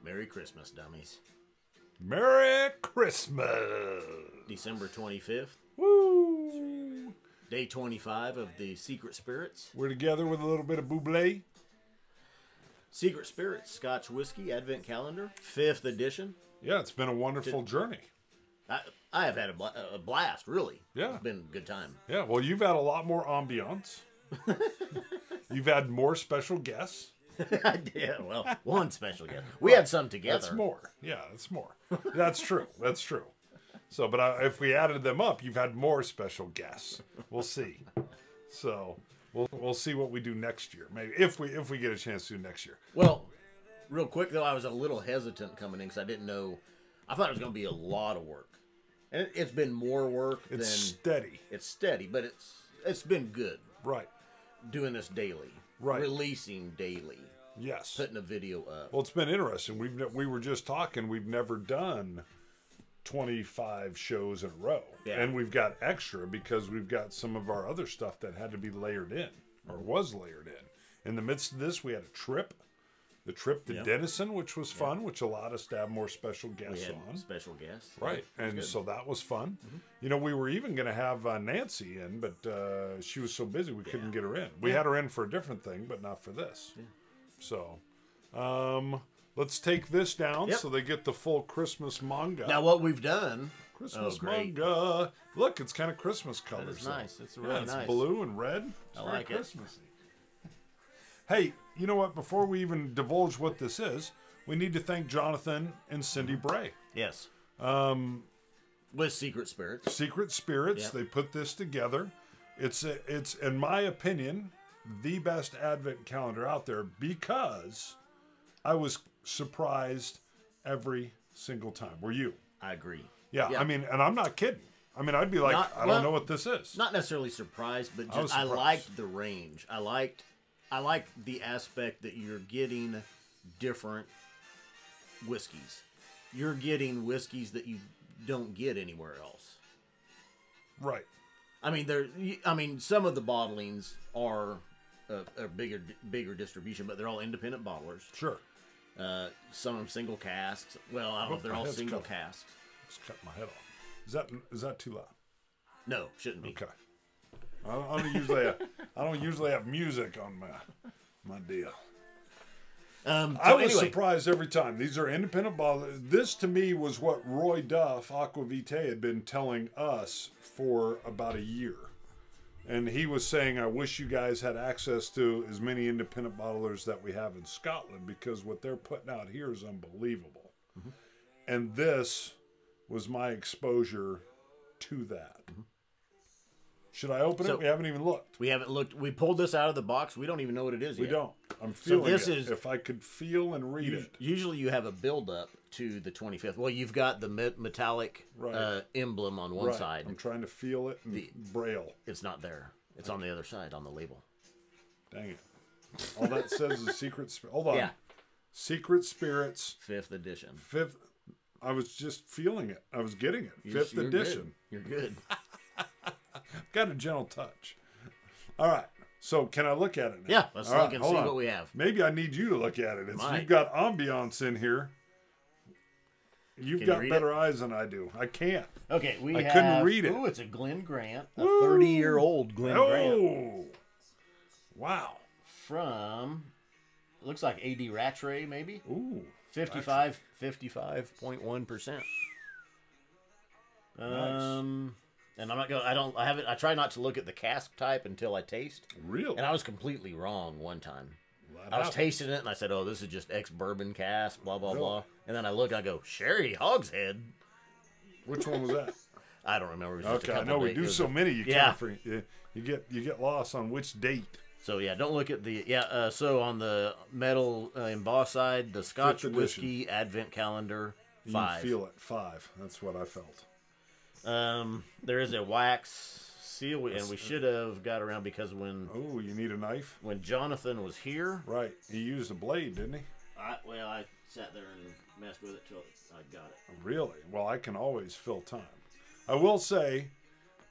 Merry Christmas, dummies. Merry Christmas. December 25th. Woo. Day 25 of the Secret Spirits. We're together with a little bit of buble. Secret Spirits Scotch Whiskey Advent Calendar, 5th edition. Yeah, it's been a wonderful journey. I have had a blast, really. Yeah. It's been a good time. Yeah, well, you've had a lot more ambiance. You've had more special guests. Yeah, well, one special guest. We had some together. That's more. Yeah, that's more. That's true. That's true. So, but if we added them up, you've had more special guests. We'll see. So, we'll see what we do next year. Maybe if we get a chance to do next year. Well, real quick though, I was a little hesitant coming in because I didn't know. I thought it was going to be a lot of work, and it's been more work than steady. It's steady, but it's been good. Right. Doing this daily. Right. Releasing daily. Yes. Putting a video up. Well, it's been interesting. We were just talking. We've never done 25 shows in a row. Yeah. And we've got extra because we've got some of our other stuff that had to be layered in or was layered in. In the midst of this, we had a trip. The trip to Denison, which was fun, which allowed us to have more special guests on. Special guests. Right. And so that was fun. Mm-hmm. You know, we were even going to have Nancy in, but she was so busy we couldn't get her in. We had her in for a different thing, but not for this. Yeah. So, let's take this down so they get the full Christmas manga. Now, what we've done... Christmas manga. Look, it's kind of Christmas colors. It's nice. It's really it's nice. Blue and red. It's I very like Christmassy. Hey, you know what? Before we even divulge what this is, we need to thank Jonathan and Cindy Bray. Yes. With Secret Spirits. Secret Spirits. Yep. They put this together. It's in my opinion, the best Advent calendar out there because I was surprised every single time. Were you? I agree. Yeah. I mean, and I'm not kidding. I mean, I'd be like, I don't know what this is. Not necessarily surprised, but just I liked the range. I liked the aspect that you're getting different whiskeys. You're getting whiskeys that you don't get anywhere else. Right. I mean, some of the bottlings are a bigger distribution, but they're all independent bottlers. Sure. Some of them single casks. Well, I don't know if they're all single casks. Just cut my head off. Is that too loud? No, shouldn't be. Okay. I don't usually have music on my deal. I was surprised every time. These are independent bottlers. This to me was what Roy Duff, Aquavitae, had been telling us for about a year. And he was saying, I wish you guys had access to as many independent bottlers that we have in Scotland because what they're putting out here is unbelievable. Mm-hmm. And this was my exposure to that. Mm-hmm. Should I open it? We haven't even looked. We haven't looked. We pulled this out of the box. We don't even know what it is yet. We don't. I'm feeling it. If I could feel and read it. Usually you have a build-up to the 25th. Well, you've got the metallic emblem on one side. I'm trying to feel it in Braille. It's not there. It's on the other side on the label. Dang it. All that says is Secret Spirits. Hold on. Yeah. Secret Spirits. 5th edition. 5th. I was just feeling it. I was getting it. 5th edition. You're good. Got a gentle touch. All right. So can I look at it now? Yeah. Let's look and see what we have. Maybe I need you to look at it. You've got ambiance in here. You've got better eyes than I do. I can't. Okay. I couldn't read it. Oh, it's a Glen Grant. A 30-year-old Glen Grant. Oh. Wow. From, looks like A.D. Rattray, maybe? Ooh. 55.1%. Nice. And I'm not going. I try not to look at the cask type until I taste. Really? And I was completely wrong one time. I was tasting it and I said, "Oh, this is just ex-bourbon cask." Blah blah blah. And then I look, and I go, "Sherry Hogshead." Which one was that? I don't remember. It was just okay, I know we do so many. You can't. You get lost on which date. So yeah, don't look at the So on the metal embossed side, the Scotch Whiskey Advent Calendar 5. You feel it 5. That's what I felt. There is a wax seal, and we should have got around because when... Oh, you need a knife? When Jonathan was here... Right. He used a blade, didn't he? I sat there and messed with it till I got it. Really? Well, I can always fill time. I will say,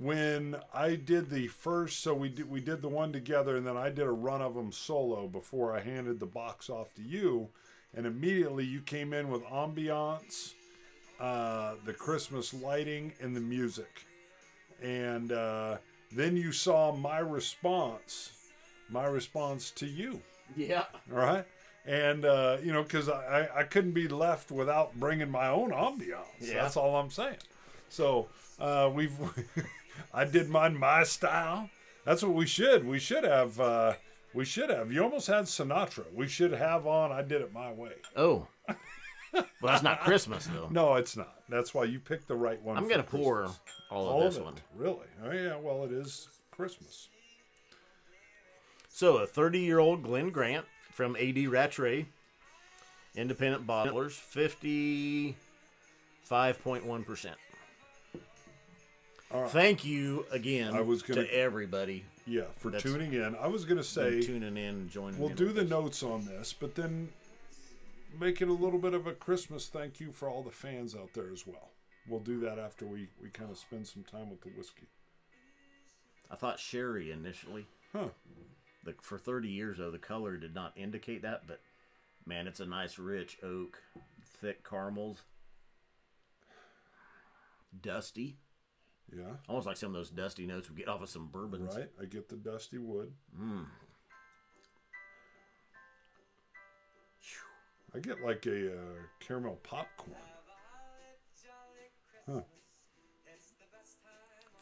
when I did the first, so we did the one together, and then I did a run of them solo before I handed the box off to you, and immediately you came in with ambiance, the Christmas lighting, and the music, and then you saw my response to you. Yeah. All right. And, you know, because I couldn't be left without bringing my own ambiance. Yeah. That's all I'm saying. So I did mine my style. That's what we should. We should have. You almost had Sinatra. We should have on I Did It My Way. Oh. Well, that's not Christmas, though. No, it's not. That's why you picked the right one. I'm going to pour all of this one. Really? Oh, yeah. Well, it is Christmas. So, a 30-year-old Glen Grant from A.D. Rattray, independent bottlers, 55.1%. Right. Thank you again to everybody. Yeah, for tuning in. I was going to say, tuning in and joining in. We'll do the notes on this, but then make it a little bit of a Christmas thank you for all the fans out there as well. We'll do that after we kind of spend some time with the whiskey. I thought sherry initially. Huh. For 30 years, though, the color did not indicate that, but, man, it's a nice, rich oak, thick caramels. Dusty. Yeah. Almost like some of those dusty notes we get off of some bourbons. Right. I get the dusty wood. I get like a caramel popcorn. Huh.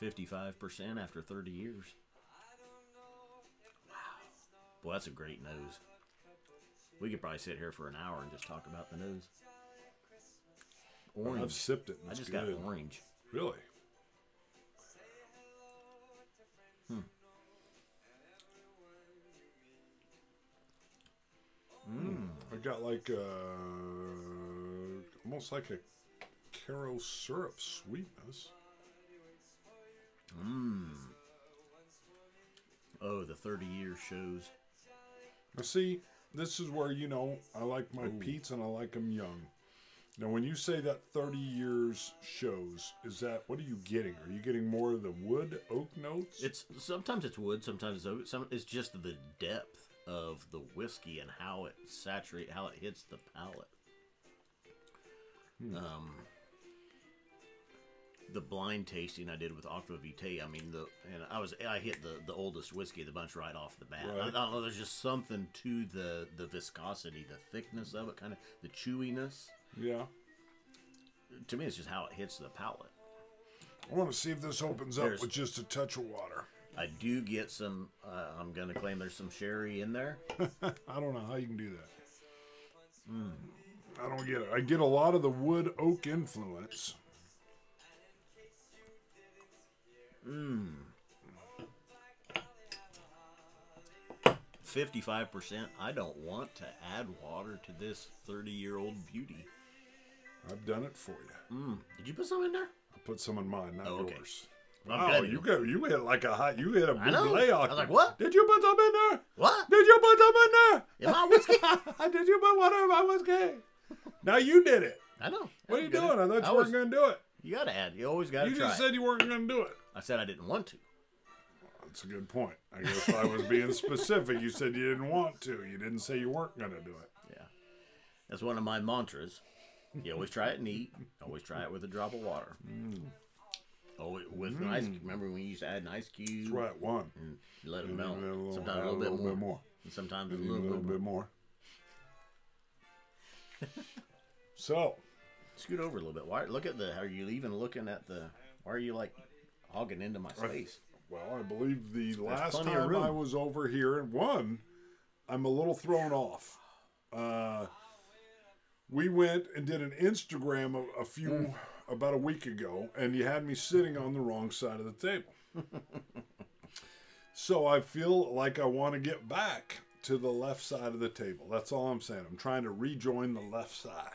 55% after 30 years. Wow. Boy, that's a great nose. We could probably sit here for an hour and just talk about the nose. Orange. I've sipped it. I just got orange. Really? I got like almost like a Caro syrup sweetness. Oh, the 30 years shows. Now see, this is where, you know, I like my peats and I like them young. Now, when you say that 30 years shows, is that, what are you getting? Are you getting more of the wood, oak notes? Sometimes it's wood, sometimes it's oak. It's just the depth of the whiskey and how it hits the palate. The blind tasting I did with Aqua Vitae, I mean, I hit the oldest whiskey of the bunch right off the bat. Right. I don't know, there's just something to the viscosity, the thickness of it, kind of the chewiness. Yeah. To me, it's just how it hits the palate. I want to see if this opens up with just a touch of water. I do get some, I'm going to claim there's some sherry in there. I don't know how you can do that. I don't get it. I get a lot of the wood oak influence. 55%. I don't want to add water to this 30-year-old beauty. I've done it for you. Did you put some in there? I put some in mine, not yours. Wow, you hit like a big layout. I was like, what? Did you put some in there? What? Did you put some in there? In my whiskey? Did you put water in my whiskey? Now you did it. I know. What are you doing? I thought you weren't going to do it. You got to add. You always got to try. You just said you weren't going to do it. I said I didn't want to. That's a good point. I guess I was being specific. You said you didn't want to. You didn't say you weren't going to do it. Yeah. That's one of my mantras. You always try it neat. Always try it with a drop of water. Oh, with an ice cube. Remember when we used to add an ice cube? That's right, one. And let it melt. Sometimes a little bit more. And sometimes a little bit more. So. Scoot over a little bit. Why? Look at how are you even looking at why are you like hogging into my space? Well, I believe the last time I was over here, and I'm a little thrown off. We went and did an Instagram about a week ago, and you had me sitting on the wrong side of the table. So I feel like I want to get back to the left side of the table. That's all I'm saying. I'm trying to rejoin the left side.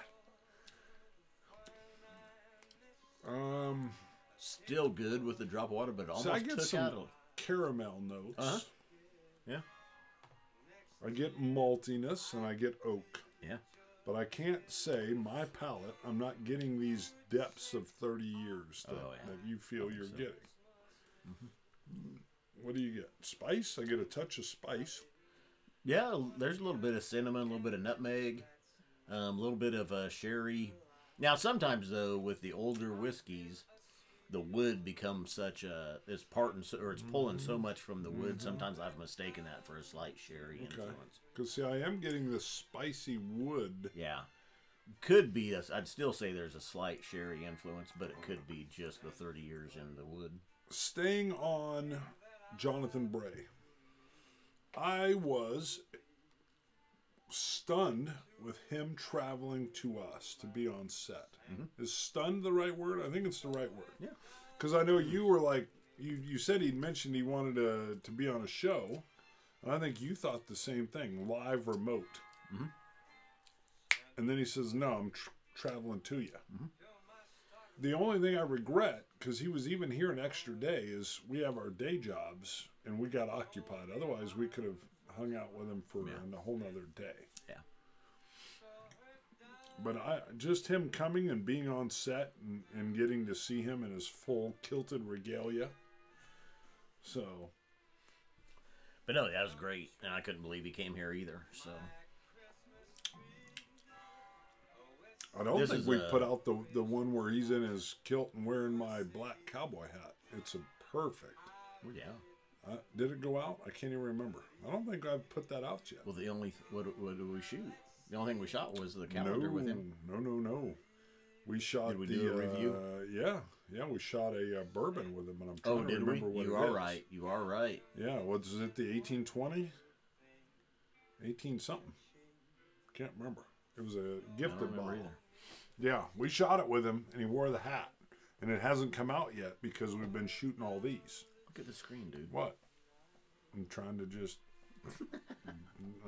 Still good with the drop of water, but almost I get took some out caramel notes. Yeah. I get maltiness and I get oak. Yeah. But I can't say my palate, I'm not getting these depths of 30 years that you feel you're getting. What do you get? Spice? I get a touch of spice. Yeah, there's a little bit of cinnamon, a little bit of nutmeg, a little bit of sherry. Now, sometimes, though, with the older whiskeys, the wood becomes such a... It's pulling so much from the wood. Sometimes I've mistaken that for a slight sherry influence. Because, see, I am getting this spicy wood. Yeah. Could be, I'd still say there's a slight sherry influence, but it could be just the 30 years in the wood. Staying on Jonathan Bray, I was stunned with him traveling to us to be on set. Is stunned the right word? I think it's the right word. Yeah. Because I know you were like, you said he'd mentioned he wanted to be on a show, and I think you thought the same thing, live remote. And then he says, no, I'm traveling to you. The only thing I regret, because he was even here an extra day, is we have our day jobs, and we got occupied. Otherwise, we could have hung out with him for a whole nother day. Yeah. But just him coming and being on set and getting to see him in his full kilted regalia. So. But no, that was great. And I couldn't believe he came here either. So. I don't think we put out the one where he's in his kilt and wearing my black cowboy hat. It's a perfect. Oh, yeah. Did it go out? I can't even remember. I don't think I've put that out yet. Well, what did we shoot? The only thing we shot was the calendar with him. No. We shot did we do a review? Yeah, we shot a bourbon with him, and I'm trying to remember what You are right. Yeah, was it the 1820? 18 something. Can't remember. It was a gifted bottle. Either. Yeah, we shot it with him, and he wore the hat, and it hasn't come out yet because we've been shooting all these. Look at the screen, dude. What? I'm trying to just.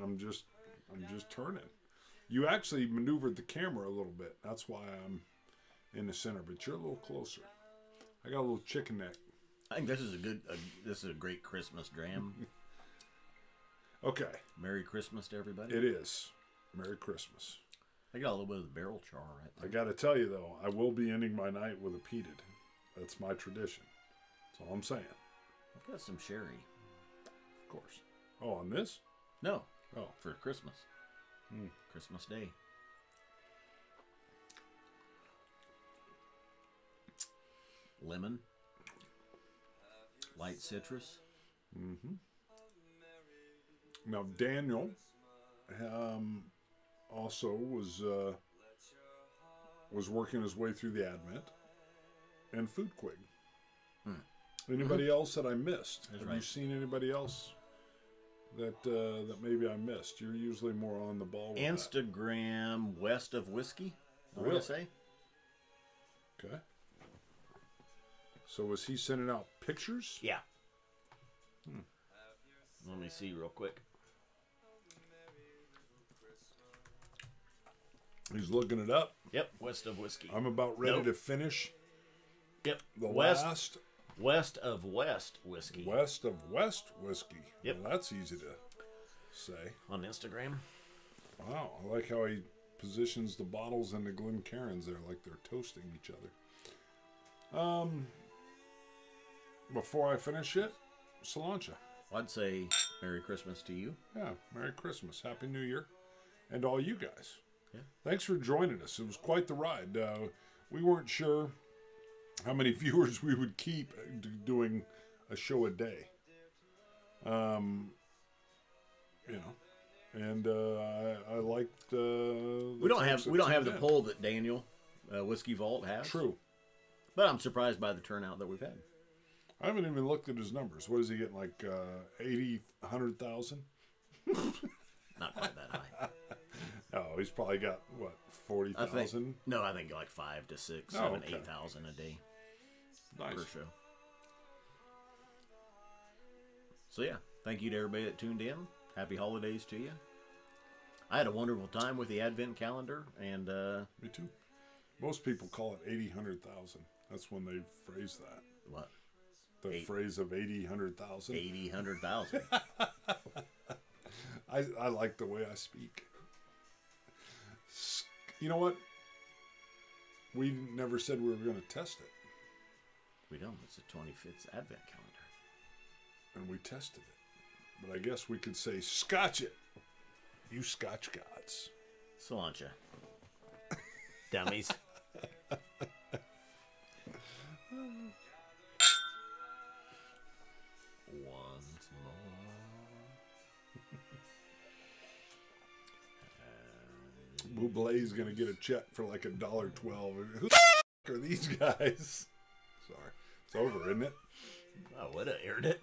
I'm just turning. You actually maneuvered the camera a little bit. That's why I'm in the center, but you're a little closer. I got a little chicken neck. I think this is a great Christmas dram. Okay. Merry Christmas to everybody. It is. Merry Christmas. I got a little bit of the barrel char right there. I got to tell you, though, I will be ending my night with a peated. That's my tradition. That's all I'm saying. I've got some sherry. Of course. Oh, on this? No. Oh. For Christmas. Christmas Day. Lemon. Light citrus. Now, Daniel also was working his way through the Advent and Food Quig. Anybody else that I missed? Have you seen anybody else that maybe I missed? You're usually more on the ball with Instagram West of Whiskey, I want to say. Okay. So was he sending out pictures? Yeah. Let me see real quick. He's looking it up. Yep, West of Whiskey. I'm about ready to finish. Yep. West of West Whiskey. West of West Whiskey. Yep. Well, that's easy to say. On Instagram. Wow, I like how he positions the bottles and the Glen Cairns there like they're toasting each other. Before I finish it, Solancha. I'd say Merry Christmas to you. Yeah, Merry Christmas. Happy New Year. And all you guys. Yeah. Thanks for joining us. It was quite the ride. We weren't sure how many viewers we would keep doing a show a day. And I liked we don't have the poll that Daniel Whiskey Vault has. True. But I'm surprised by the turnout that we've had. I haven't even looked at his numbers. What is he getting, like 80, 100,000? Not quite that high. No, he's probably got, what, 40,000? No, I think like 5 to 6, 7, 8,000 a day. Nice. Per show. So yeah, thank you to everybody that tuned in. Happy holidays to you. I had a wonderful time with the Advent calendar, and me too. Most people call it 80, 100,000. That's when they phrase that. What? The phrase of 80, 100,000. 80, 100,000. I like the way I speak. You know what? We never said we were going to test it. We don't. It's a 25th Advent calendar. And we tested it. But I guess we could say Scotch It. You Scotch gods. Cilantro. Dummies. Once more. Bublé's gonna get a check for like $1.12. Who the are these guys? Sorry. It's over, isn't it? I would have aired it.